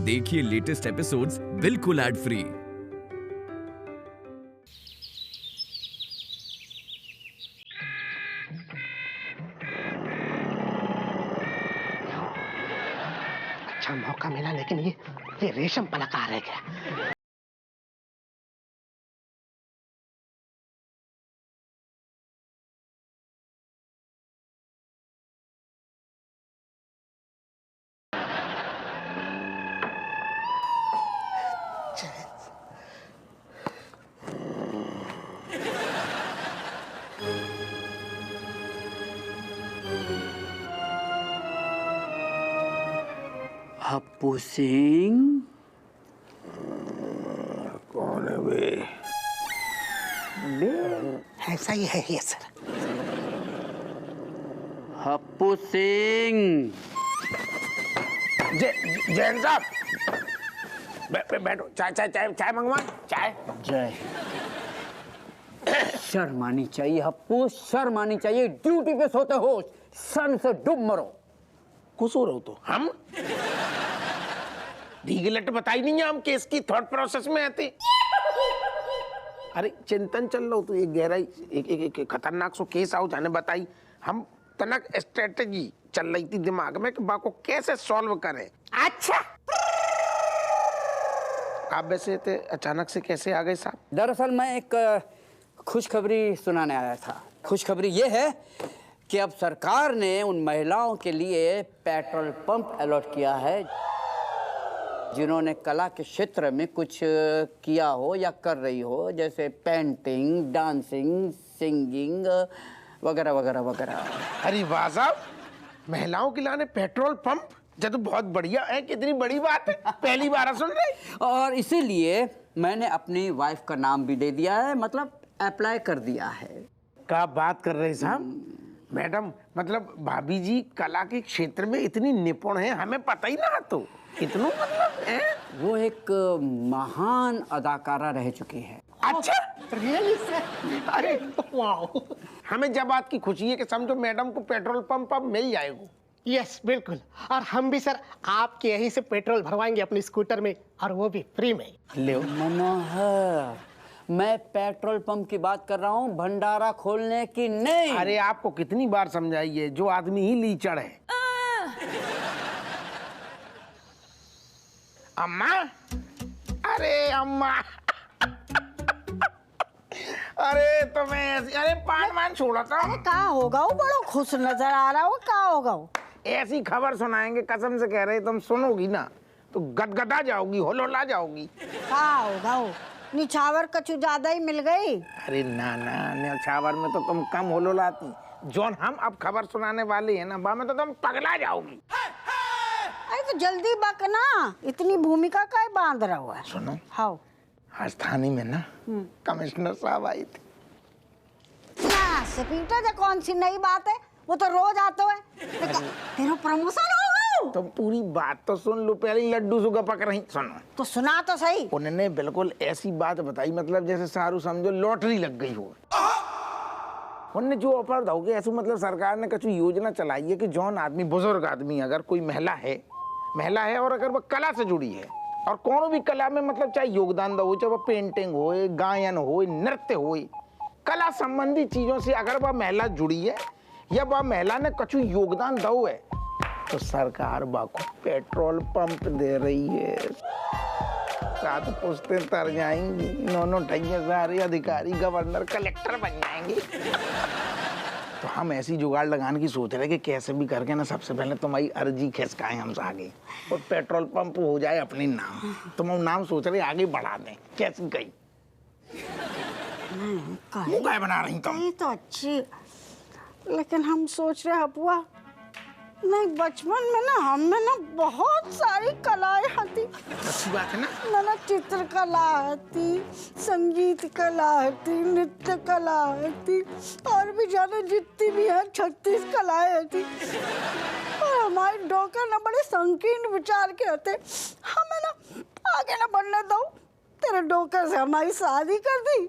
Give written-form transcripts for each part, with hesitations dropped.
देखिए latest episodes बिल्कुल ad free. अच्छा मौका मिला, लेकिन ये रेशम पलका रह गया। हप्पू सिंह, कौन है वे? ऐसा ही है ये सर। हप्पू सिंह। जैन साहब, बैठो। चाय मंगवा। चाय। जय। शर्म आनी चाहिए हप्पू, शर्म आनी चाहिए। ड्यूटी पे सोते हो, सन से डूब मरो। कुछ हो रहा हो तो हम रीगलेट बताई नहीं है, हम केस की थॉट प्रोसेस में आते। अरे चिंतन चल रहा हो तो एक गहराई एक खतरनाक सो केस आओ जाने बताई। हम तनक स्ट्रेटेजी चल रही थी दिमाग में कि बाको कैसे सॉल्व करें। अच्छा आप वैसे थे अचानक से कैसे आ गए साहब? दरअसल मैं एक खुशखबरी सुनाने आया था। खुशखबरी ये है कि अब सरकार ने उन महिलाओं के लिए पेट्रोल पंप अलॉट किया है जिन्होंने कला के क्षेत्र में कुछ किया हो या कर रही हो, जैसे पेंटिंग, डांसिंग, सिंगिंग वगैरह वगैरह वगैरह। अरे वाह साहब, महिलाओं के लाने पेट्रोल पंप, ये तो बहुत बढ़िया है। कितनी बड़ी बात है, पहली बार सुन रहे। और इसीलिए मैंने अपनी वाइफ का नाम भी दे दिया है, मतलब अप्लाई कर दिया है। क्या बात कर रहे साहब? मैडम मतलब भाभी जी कला के क्षेत्र में इतनी निपुण है, हमें पता ही ना। तो कितना मतलब है? वो एक महान अदाकारा रह चुकी है। अच्छा रियली सर? अरे वाह, हमें जब बात की खुशी है कि समझो मैडम को पेट्रोल पंप अब मिल जाएगा। यस बिल्कुल, और हम भी सर आपके यहीं से पेट्रोल भरवाएंगे अपनी स्कूटर में, और वो भी फ्री में। ले मनोहर, मैं पेट्रोल पंप की बात कर रहा हूँ, भंडारा खोलने की नहीं। अरे आपको कितनी बार समझाइए, जो आदमी ही लीचड़ है। अम्मा, अरे अम्मा, अरे तुम्हें अरे पान छोड़ा था। अरे का होगा वो, बड़ो खुश नजर आ रहा हो, का होगा वो? ऐसी खबर सुनाएंगे, कसम से कह रहे, तुम सुनोगी ना तो गदगदा जाओगी, होलोला जाओगी। का होगा वो? निछावर कछु ज्यादा ही मिल गई। अरे ना निछावर में तो तुम कम होलोलाती। जॉन हम अब खबर सुनाने वाले हैं ना, बा में तो तुम पगला जाओगी। अरे तो जल्दी बकना, इतनी भूमिका का बांध रहा हुआ है। सुनो, हाँ आज थाने में ना कमिश्नर साहब आई थी। स्पीटर जो कौन सी नई बात है, वो तो रोज आते हुए। तेरा प्रमोशन होगा। तुम पूरी बात तो सुन लो, पहले लड्डू सुगा पक रही। सुनो तो सुना तो सही। उन्होंने बिल्कुल ऐसी बात बताई, मतलब जैसे सारू समझो लॉटरी लग गई हो। उन्होंने जो ऑफर दोगे ऐसे, मतलब सरकार ने कुछ योजना चलाई है कि जौन आदमी, बुजुर्ग आदमी, अगर कोई महिला है और अगर वो कला से जुड़ी है और कौन भी कला में मतलब चाहे योगदान दो, चाहे वो पेंटिंग हो, गायन हो, नृत्य हो, कला संबंधी चीजों से अगर वह महिला जुड़ी है या वह महिला ने कुछ योगदान दो है, तो सरकार बाको पेट्रोल पंप दे रही है। साथ पुश्ते तर जाएंगी, नौनों ढैया सारे अधिकारी गवर्नर कलेक्टर बन जाएंगे। तो हम ऐसी जुगाड़ लगाने की सोच रहे कि कैसे भी करके ना, सबसे पहले तुम्हारी अर्जी खिसकाएं हम आगे और पेट्रोल पंप हो जाए अपने नाम। तुम नाम सोच रहे आगे बढ़ा दें, कैसी गई मुँह बना रही तुम? ये तो अच्छी, लेकिन हम सोच रहे हपुआ, नहीं बचपन में ना हमें ना बहुत सारी कलाएं आती। अच्छी बात है ना। ना चित्रकला आती, संगीत कला आती, नृत्य कला आती, और भी जाने जितनी भी है 36 कलाएं आती। और हमारे डॉक्टर ना बड़े संकीर्ण विचार के होते, हमें ना आगे ना बढ़ने दो, तेरे डॉक्टर से हमारी शादी कर दी।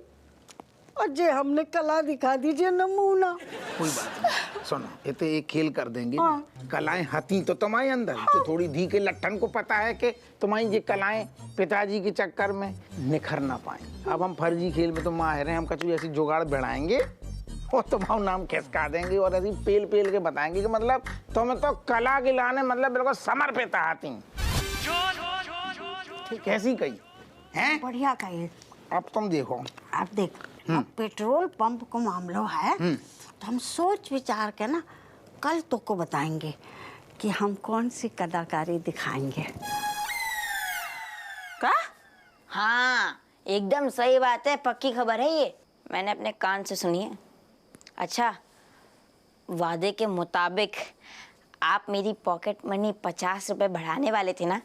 और जे हमने कला दिखा दीजिए नमूना। कोई बात नहीं, सुनो ये तो एक खेल कर देंगे। हाँ। कलाएं हती तो तुम्हारे अंदर, तो थोड़ी धी के लट्ठन को पता है कि तुम्हारी ये कलाएं पिताजी के चक्कर में निखर ना पाए। अब हम फर्जी खेल में तो माहिर हैं, हम कछु ऐसी जुगाड़ बढ़ाएंगे और तुम्हारा नाम खिसका देंगे और ऐसी पेल पेल के बताएंगे कि मतलब तुम्हें तो कला के लाने मतलब बिल्कुल समर्पित आती। कैसी कही हैं? बढ़िया कही। अब तुम देखो। आप देख, अब पेट्रोल पंप को मामला है तो हम सोच विचार के ना कल तो को बताएंगे कि हम कौन सी कलाकारी दिखाएंगे। का? हाँ, एकदम सही बात है, पक्की खबर है ये, मैंने अपने कान से सुनी है। अच्छा, वादे के मुताबिक आप मेरी पॉकेट मनी 50 रुपए बढ़ाने वाले थे ना?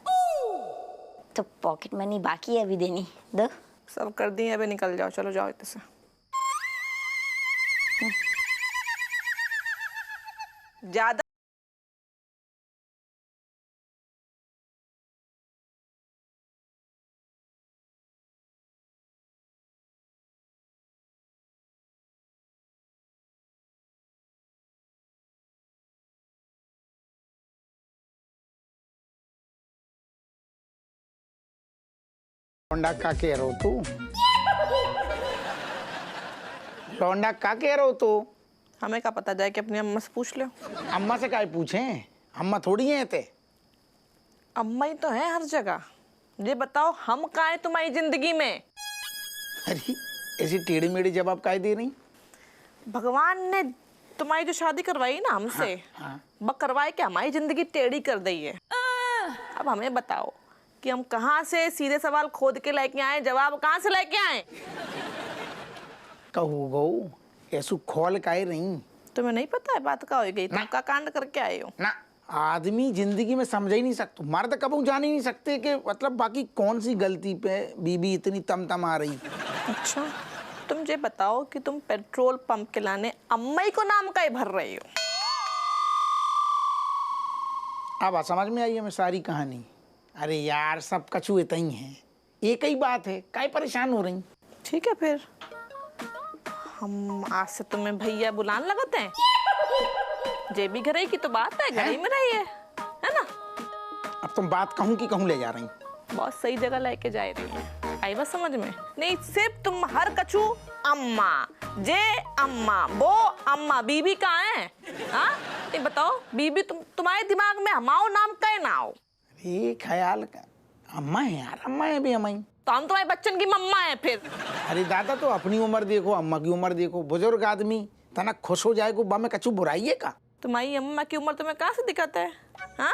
तो पॉकेट मनी बाकी है अभी देनी, दो। सब कर दिए, अभी निकल जाओ, चलो जाओ इधर से। ज्यादा लौंडा का कह रहो तू? लौंडा का कह रहो तू? हमें क्या पता, जाए कि अपनी अम्मा से पूछ लो। अम्मा से काय पूछें? अम्मा थोड़ी है ते। अम्मा ही तो है हर जगह। ये बताओ, हम कहाँ हैं तुम्हारी जिंदगी में? अरे ऐसी टेढ़ी मेढ़ी जवाब काय दे रही? भगवान ने तुम्हारी जो शादी करवाई ना हमसे, हाँ। वो करवाई के हमारी जिंदगी टेढ़ी कर दी है। अब हमें बताओ कि हम कहाँ से सीधे सवाल खोद के लेके आए, जवाब कहाँ से लेके आए? कहू गऊ ऐसु खोल काय रही? तुम्हें नहीं पता है बात का हो गई, तुम का कांड करके आए हो ना। आदमी जिंदगी में समझ ही नहीं सकता, मर्द कबू जान ही नहीं सकते कि मतलब बाकी कौन सी गलती पे बीबी इतनी तम आ रही। अच्छा, तुम ये बताओ कि तुम पेट्रोल पंप के लाने अम्मा को नाम का ही भर रही हो? अब समझ में आई हमें सारी कहानी। अरे यार सब कछु इतना ही है, एक ही बात है, काय परेशान हो रही? ठीक है, फिर हम आज से तुम्हें भैया बुलाने लगते हैं। जे भी घर की तो बात है, घर ही में रही है ना? अब तुम बात कहूँ कि कहूँ ले जा रही? बहुत सही जगह लेके जा रही है, आई बस समझ में। नहीं, सिर्फ तुम हर कछु अम्मा, जे अम्मा, वो अम्मा, बीबी कहाँ है? हाँ, नहीं बताओ, बीबी तुम्हारे दिमाग में हमाओ नाम का ना हो? ये ख्याल का अम्मा है यार, अम्मा है भी अम्मा ही तो हम तुम्हारे बच्चन की मम्मा है फिर। अरे दादा तो अपनी उम्र देखो, अम्मा की उम्र देखो, बुजुर्ग आदमी तना खुश हो जाए को बा में कछु बुराई है का? तुम्हारी अम्मा की उम्र तुम्हें कहाँ से दिखाता है? हाँ,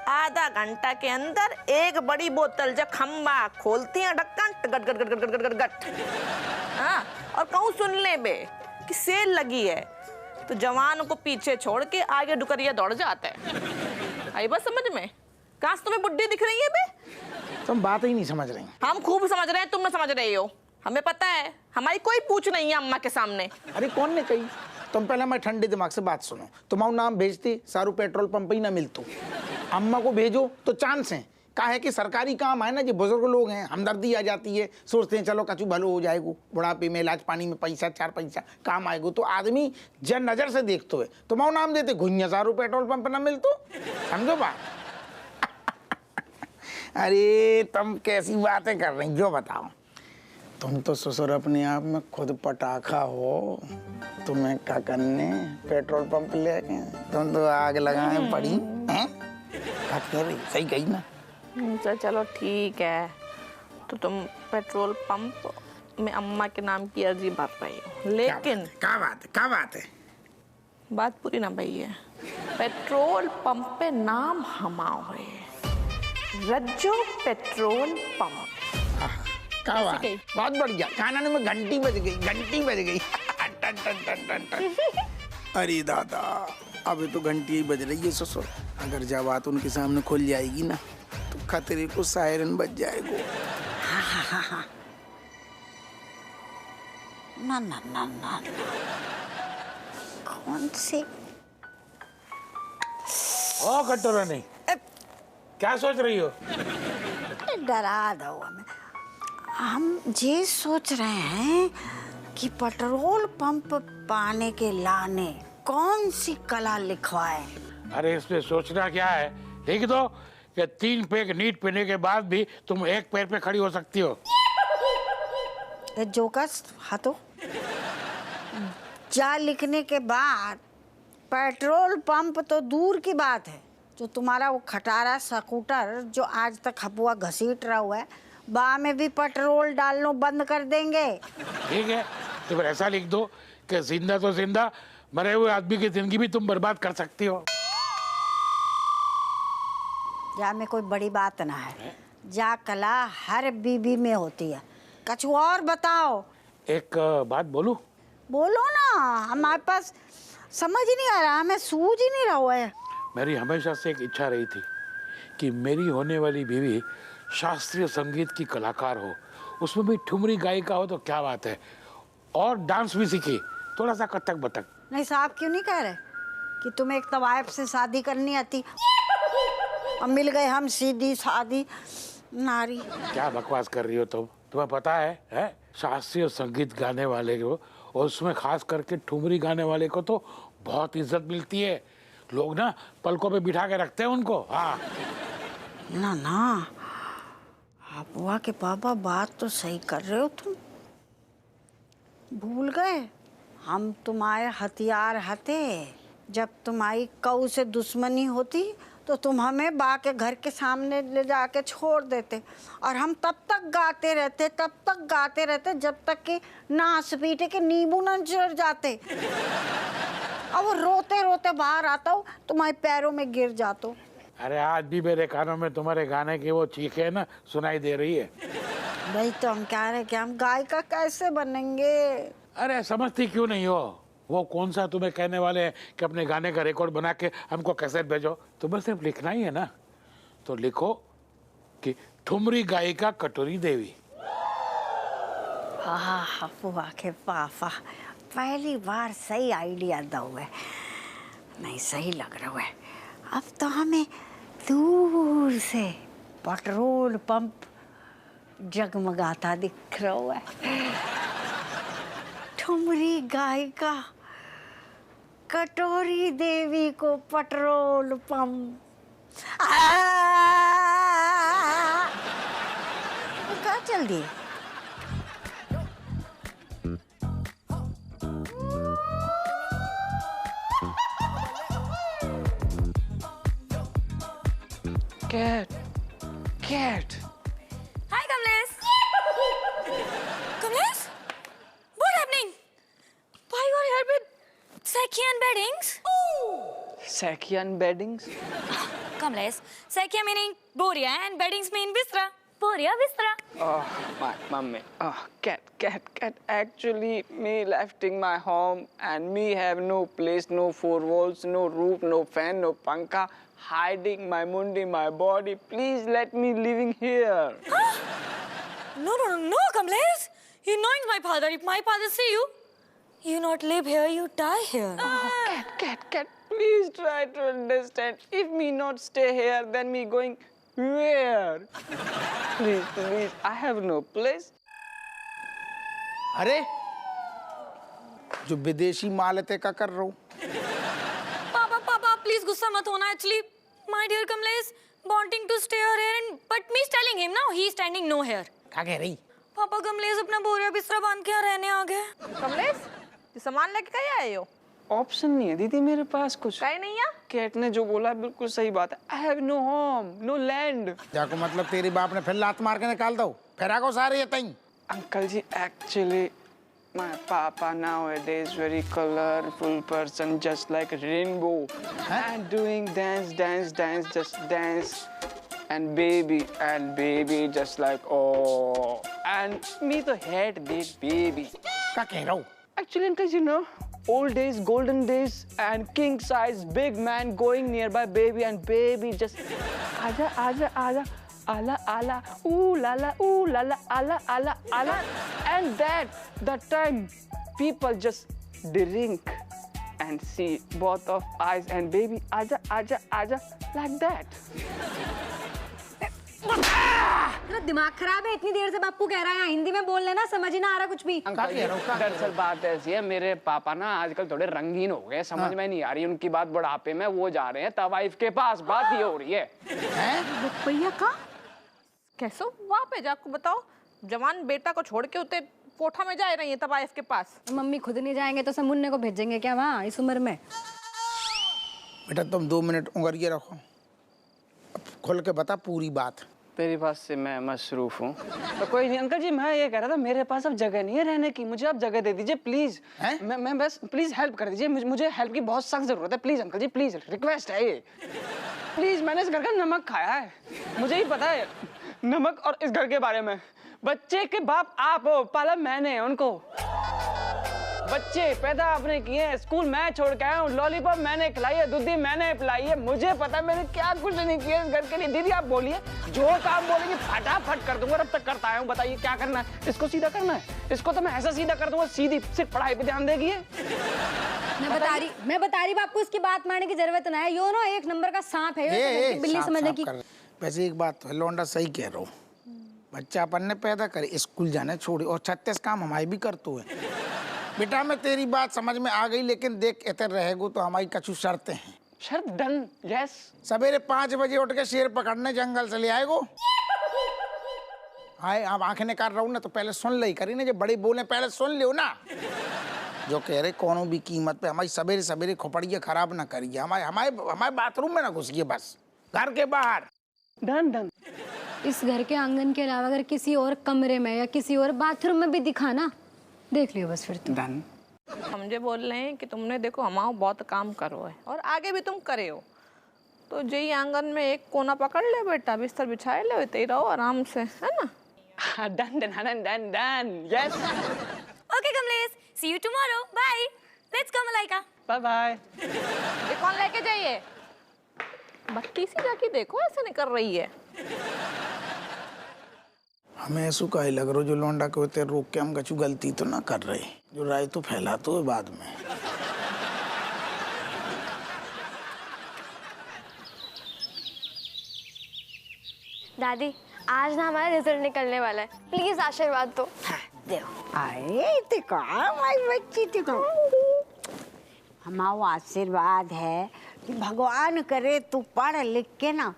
आधा घंटा के अंदर एक बड़ी बोतल जब खम्बा खोलती है ढक्कन, गट गट गट गट गट गट गट। हाँ, और कहूँ सुन ले बे कि सेल लगी है तो जवान को पीछे छोड़ के आगे डुकरिया दौड़ जाता है। आई बस समझ में? कहाँ से तुम्हें बुड्ढी दिख रही है बे? तुम बात ही नहीं समझ रही। हम खूब समझ रहे हैं, तुम ना समझ रही हो। हमें पता है, हमारी कोई पूछ नहीं है अम्मा के सामने। अरे कौन ने कही? तुम पहले मैं ठंडे दिमाग से बात सुनो। तुम्हारा नाम भेजती सारू पेट्रोल पंप ही ना मिलतो, अम्मा को भेजो तो चांस है। कहा है कि सरकारी काम है ना, जो बुजुर्ग लोग हैं, हमदर्दी आ जाती है, सोचते हैं चलो कछु भलो हो जाएगा, बुढ़ापे में इलाज पानी में पैसा 4 पैसा काम आएगा, तो आदमी जन नजर से देखते हुए तुम्हारा नाम देते, घुइया सारू पेट्रोल पंप ना मिलतो। समझो बात? अरे तुम कैसी बातें कर रही जो बताओ? तुम तो ससुर अपने आप में खुद पटाखा हो, तुम्हें क्या करने पेट्रोल पंप लेके तुम तो आग लगाए पड़ी हैं? क्या कह रही? सही कही ना? तो चलो ठीक है, तो तुम पेट्रोल पंप में अम्मा के नाम की अर्जी भर रही हो, लेकिन क्या बात है? क्या बात है? बात पूरी ना भई है। पेट्रोल पंप पे नाम हमाओ है, रज्जो पेट्रोल पंप। क्या बात? बहुत बढ़िया, कानन में घंटी बज गई, घंटी बज गई। टन टन टन टन टन। अरे दादा, अभी तो घंटी ही बज रही है ससुर। अगर जब बात उनके सामने खुल जाएगी ना तो खतरे को सायरन बज जाएगा। ना ना ना ना, कौन सी? ओ कटोरा नहीं, क्या सोच रही हो? डरा दो हमें। हम ये सोच रहे हैं कि पेट्रोल पंप पाने के लाने कौन सी कला लिखवाए। अरे इसमें सोचना क्या है, लिख दो कि 3 पैक नीट पीने के बाद भी तुम एक पैर पे खड़ी हो सकती हो। ये जोकस हाथों जा लिखने के बाद पेट्रोल पंप तो दूर की बात है, जो तुम्हारा वो खटारा स्कूटर जो आज तक हपुआ घसीट रहा हुआ है, बा में भी पेट्रोल डालना बंद कर देंगे। ठीक है, तो फिर ऐसा लिख दो कि जिंदा तो जिंदा, मरे हुए आदमी की जिंदगी भी तुम बर्बाद कर सकती हो। जा में कोई बड़ी बात ना है, जा कला हर बीबी में होती है। कुछ और बताओ। एक बात बोलूं? बोलो ना, हमारे पास समझ ही नहीं आ रहा, हमें सूझ ही नहीं रहा है। मेरी हमेशा से एक इच्छा रही थी कि मेरी होने वाली बीवी शास्त्रीय संगीत की कलाकार हो, उसमें भी ठुमरी गायिका हो तो क्या बात है, और डांस भी सीखी, थोड़ा सा कथक बतक। नहीं साहब क्यों नहीं कह रहे कि तुम्हें एक तवायफ से शादी करनी आती, अब मिल गए हम सीधी सादी नारी। क्या बकवास कर रही हो तुम? तुम्हें पता है शास्त्रीय संगीत गाने वाले को, और उसमें खास करके ठुमरी गाने वाले को तो बहुत इज्जत मिलती है। लोग ना पलकों पे बिठा के रखते हैं उनको। हाँ ना ना, बुआ के पापा बात तो सही कर रहे हो तुम। भूल गए हम तुम्हारे हथियार हथे। जब तुम्हारी कऊ से दुश्मनी होती तो तुम हमें बा के घर के सामने ले जाके छोड़ देते, और हम तब तक गाते रहते जब तक कि नास पीटे के नींबू न चढ़ जाते। अब वो रोते रोते बाहर आता हूँ, तुम्हारे पैरों में गिर जाता हूँ। अरे आज भी मेरे कानों में तुम्हारे गाने की वो चीखें ना सुनाई दे रही है। भाई तो हम कह रहे कि हम गायिका कैसे बनेंगे। अरे समझती क्यों नहीं हो? वो कौन सा तुम्हें कहने वाले हैं कि अपने गाने का रिकॉर्ड बना के हमको कैसेट भेजो? तुम्हें सिर्फ लिखना ही है ना, तो लिखो कि ठुमरी गायिका कटोरी देवी। हाँ बुआ के पापा पहली बार सही आइडिया दो है, नहीं सही लग रहा है। अब तो हमें दूर से पेट्रोल पंप जगमगाता दिख रहा है। ठुमरी गायिका कटोरी देवी को पेट्रोल पंप। कहाँ चल दिए? Cat. Hi, Kamlesh. Kamlesh? What happening? Why you are here with Sakhian beddings? Sakhian beddings? Kamlesh, Sakhya meaning Boria and beddings mean Bistra. Boria, Bistra. Oh, my mummy. Oh, cat. Actually, me lefting my home and me have no place, no four walls, no roof, no fan, no panka. Hiding my mundi, my body. Please let me living here. No, Kamlesh. You know it's my father. If my father see you, you not live here, you die here. Oh, cat. Please try to understand. If me not stay here, then me going where? Please. I have no place. अरे जो विदेशी माल है का कर रहा हूँ। Papa, please गुस्सा मत होना. Actually, my dear Kamlesh wanting to stay here and but me telling him now he standing no here. क्या कह रही? पापा कमलेश अपना बोरिया बिस्तरा बांध के यहाँ रहने आ गए। कमलेश ये सामान लेके कहीं आए हो? ऑप्शन नहीं है दीदी मेरे पास कुछ। कहीं नहीं है? कैट ने जो बोला बिल्कुल सही बात है। I have no home, no land. जाको मतलब तेरी बाप ने फिर लात मार के निकाल दो, फिर आगो सारे ये तई। Uncle ji, actually, my papa nowadays very colorful person, just like a rainbow, and doing dance, just dance, and baby, just like oh, and me to hate this baby. क्या कह रहा हूँ? Actually, uncle, you know, old days, golden days, and king size, big man going nearby baby, and baby just aja. Ala, ooh la la, ala, and that time people just drink and see both of eyes and baby aja like that. दिमाग खराब है? इतनी देर से बापू कह रहा है हिंदी में बोल लेना, समझ ही ना आ रहा कुछ भी। दरअसल बात ऐसी है, मेरे पापा ना आजकल थोड़े रंगीन हो गए, समझ में नहीं आ रही उनकी बात। बुढ़ापे में वो जा रहे हैं तवाइफ के पास, बात ये हो रही है। रुपया का कैसे वहाँ पे जाकर बताओ, जवान बेटा को छोड़ के उते कोठा में जा रही है तवाइफ के पास। मम्मी खुद नहीं जाएंगे तो समुन्ने को भेजेंगे क्या वहाँ इस उम्र में? बेटा तुम 2 मिनट उंगलियां रखो, अब खोल के बता पूरी बात। तेरी बात से मैं मसरूफ हूँ। तो कोई नहीं अंकल जी, मैं ये कह रहा था मेरे पास अब जगह नहीं है रहने की, मुझे आप जगह दे दीजिए प्लीज। मैं बस प्लीज हेल्प कर दीजिए, मुझे हेल्प की बहुत सख्त जरूरत है। प्लीज अंकल जी, प्लीज रिक्वेस्ट है ये, प्लीज। मैंने इस घर का नमक खाया है, मुझे ही पता है नमक और इस घर के बारे में। बच्चे के बाप आप हो, पाला मैंने उनको, बच्चे पैदा आपने किए हैं, स्कूल मैं छोड़ के आया हूँ, लॉलीपॉप मैंने खिलाई है, दूधी मैंने पिलाई है, मुझे पता है मैंने क्या कुछ नहीं किया इस घर के लिए। दीदी आप बोलिए, जो काम बोलेंगे फटाफट कर दूंगा, अब तक करता आया हूँ। बताइए क्या करना है? इसको सीधा करना है, इसको तो मैं ऐसा सीधा कर दूंगा, सीधी सिर्फ पढ़ाई पे ध्यान देगी। मैं बता रही बापू, इसकी बात मानने की जरूरत ना है, यो ना एक नंबर का सांप है, बिल्ली समझने की। वैसे एक बात है, लौंडा सही कह रहा हूँ, बच्चा अपन ने पैदा करे, स्कूल जाने छोड़े और 36 काम हमारे भी करते हुए। बेटा मैं तेरी बात समझ में आ गई, लेकिन देख इधर रहेगो तो हमारी कछु शर्तें हैं। शर्त डन, यस। सवेरे 5 बजे उठ के शेर पकड़ने जंगल से ले आएगो। हाय आप आंखें निकाल रहा हूँ ना, तो पहले सुन ले करी ना, जो बड़े बोले पहले सुन लियो ना। जो कह रहे कोनो भी कीमत पे हमारी सवेरे सवेरे खोपड़ियाँ खराब ना करिए, हमारे बाथरूम में ना घुसिए, बस घर के बाहर। Done done. इस घर के आंगन के अलावा अगर किसी और कमरे में या किसी और बाथरूम में भी दिखाना, देख लियो बस फिर। डन। मुझे बोल रहे हैं कि तुमने देखो हमारा बहुत काम करो है और आगे भी तुम करे हो, तो यही आंगन में एक कोना पकड़ ले बेटा, बिस्तर बिछाए ले, ते रहो आराम से, है ना? Done done done done done, yes. Okay Kamlesh, see you tomorrow, bye. Let's go Malaika. Bye bye. ये कौन लेके जाइए? बत्ती सी जाके देखो ऐसे नहीं कर रही है। हमें ऐसा काहे लग रहा जो लौंडा को होते रोक के हम कछु गलती तो ना कर रहे, जो राय तो फैला तो है बाद में। दादी आज ना हमारा रिजल्ट निकलने वाला है, प्लीज आशीर्वाद दो। देखो आए तिका माई बच्ची तिका, हमारा आशीर्वाद है कि भगवान करे तू पढ़ लिख के ना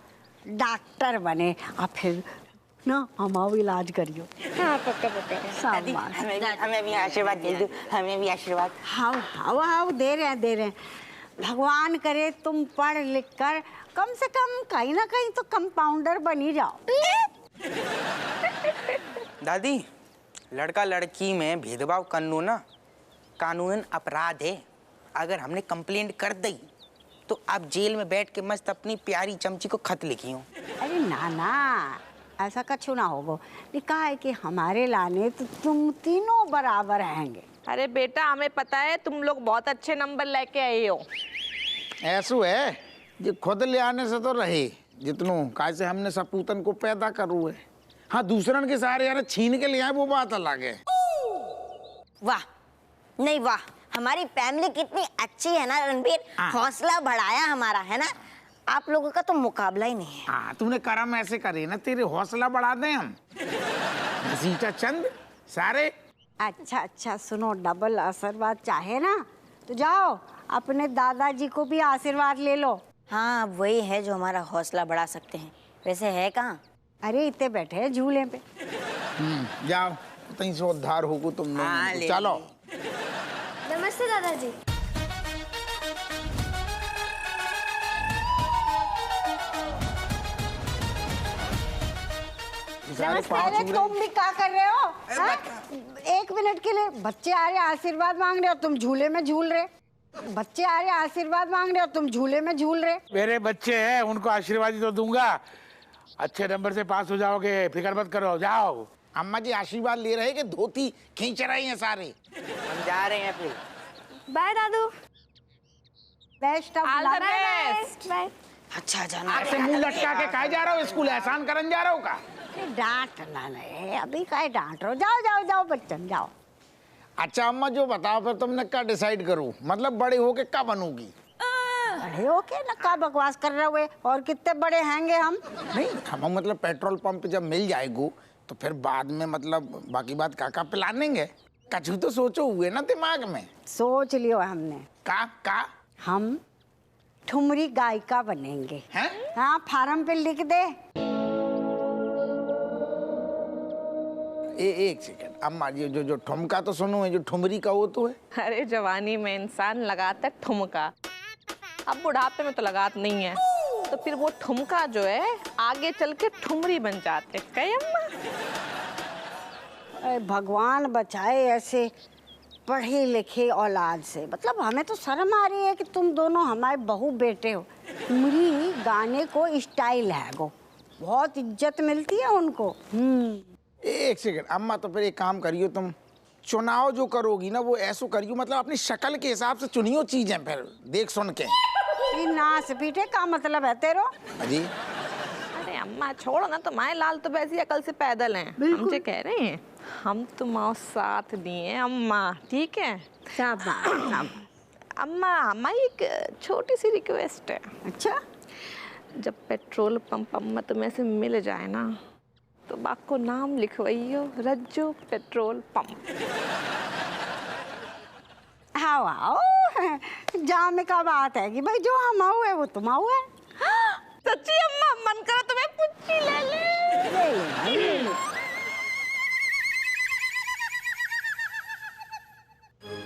डॉक्टर बने और फिर ना हमारा इलाज करियो। हाँ पक्का पक्का। हमें भी आशीर्वाद दे दो, हमें भी आशीर्वाद। हाँ दे रहे हैं। भगवान करे तुम पढ़ लिख कर कम से कम कहीं ना कहीं तो कंपाउंडर बनी जाओ। दादी लड़का लड़की में भेदभाव करना ना कानूनन अपराध है। अगर हमने कंप्लेंट कर दी तो आप जेल में बैठ के मस्त अपनी प्यारी चमची को खत लिखी हो। अरे ना ऐसा कछु ना होगा, कहा है कि हमारे लाने तो तुम तीनों बराबर हैंगे। अरे बेटा हमें पता है तुम लोग बहुत अच्छे नंबर लेके आए हो। ऐसू है जो खुद ले आने से तो रहे जितनों कैसे हमने सपूतन को पैदा करू है। हाँ दूसरन के सारे यार छीन के ले आए वो बात अलग है। वाह नहीं वाह, हमारी फैमिली कितनी अच्छी है ना रणबीर, हौसला बढ़ाया हमारा, है ना? आप लोगों का तो मुकाबला ही नहीं है। हाँ तूने कर्म ऐसे करे ना तेरे हौसला बढ़ा दें हम। सीता चंद सारे। अच्छा सुनो, डबल आशीर्वाद चाहे ना तो जाओ अपने दादाजी को भी आशीर्वाद ले लो। हाँ वही है जो हमारा हौसला बढ़ा सकते हैं। वैसे है कहाँ? अरे इतने बैठे हैं झूले पे। जाओ कहीं से उद्धार होगो तुम लोग। चलो। नमस्ते दादाजी। नमस्ते। तुम भी क्या कर रहे हो? 1 मिनट के लिए बच्चे आ रहे आशीर्वाद मांग रहे हो, तुम झूले में झूल रहे। बच्चे आ रहे आशीर्वाद मांग रहे हो, तुम झूले में झूल रहे। मेरे बच्चे हैं उनको आशीर्वाद ही तो दूंगा। अच्छे नंबर से पास हो जाओगे, फिक्र मत करो, जाओ। अम्मा जी आशीर्वाद ले रहे कि धोती खींच रहे हैं सारे। हम जा रहे हैं फिर। बाय दादू। Best of luck. बाय। अच्छा जाना। ऐसे मुंह लटका के काहे जा रहे हो स्कूल? एहसान करन जा रहे हो का? डांटना नहीं, अभी काहे डांट रहे हो? जाओ बच्चन जाओ। अच्छा अम्मा जो बताओ फिर तुमने क्या डिसाइड करो, मतलब बड़े होके क्या बनोगी? अरे ओके ना, का बकवास कर रहे हुए, और कितने बड़े हैंगे हम। नहीं हम मतलब पेट्रोल पंप जब मिल जाएगो तो फिर बाद में मतलब बाकी बात काका पिलानेंगे। कछु तो सोचो हुए ना दिमाग में। सोच लियो हमने। का हम ठुमरी गायिका बनेंगे। हैं? हाँ, फार्म पे लिख दे। एक सेकंड अम्मा, ये जो ठुमका तो सुनो है, जो ठुमरी का वो तो है। अरे जवानी में इंसान लगाता है ठुमका, अब बुढ़ापे में तो लगात नहीं है, तो फिर वो ठुमका जो है आगे चल के ठुमरी बन जाते। कहे अम्मा? अरे भगवान बचाए ऐसे पढ़े लिखे औलाद से। मतलब हमें तो शर्म आ रही है कि तुम दोनों हमारे बहू बेटे हो। ठुमरी गाने को स्टाइल है, वो बहुत इज्जत मिलती है उनको। एक सेकंड अम्मा, तो फिर एक काम करियो, तुम चुनाव जो करोगी ना वो ऐसो करियो, मतलब अपनी शक्ल के हिसाब से चुनियो चीजें, फिर देख सुन के। नाच पीटे का मतलब है तेरो? अजी अरे अम्मा छोड़ो ना, तुम्हारे लाल तो वैसी अकल से पैदल हैं। हमसे कह रहे हैं हम तुम्हारा साथ दिए अम्मा, ठीक है? अम्मा हमारी एक छोटी सी रिक्वेस्ट है। अच्छा? जब पेट्रोल पंप अम्मा तुम्हें से मिल जाए ना तो बाप को नाम लिखवाइयो रज्जो पेट्रोल पंप। हाँ आओ, जामे का बात है कि भाई जो हम आओ है वो तुम आओ है। सच्ची अम्मा, मन करो तुम्हें पुच्ची ले ले।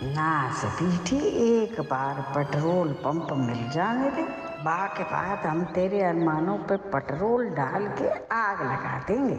नाच पीठी, एक बार पेट्रोल पंप मिल जाने दे, बाकी बाद हम तेरे अरमानों पे पेट्रोल डाल के आग लगा देंगे।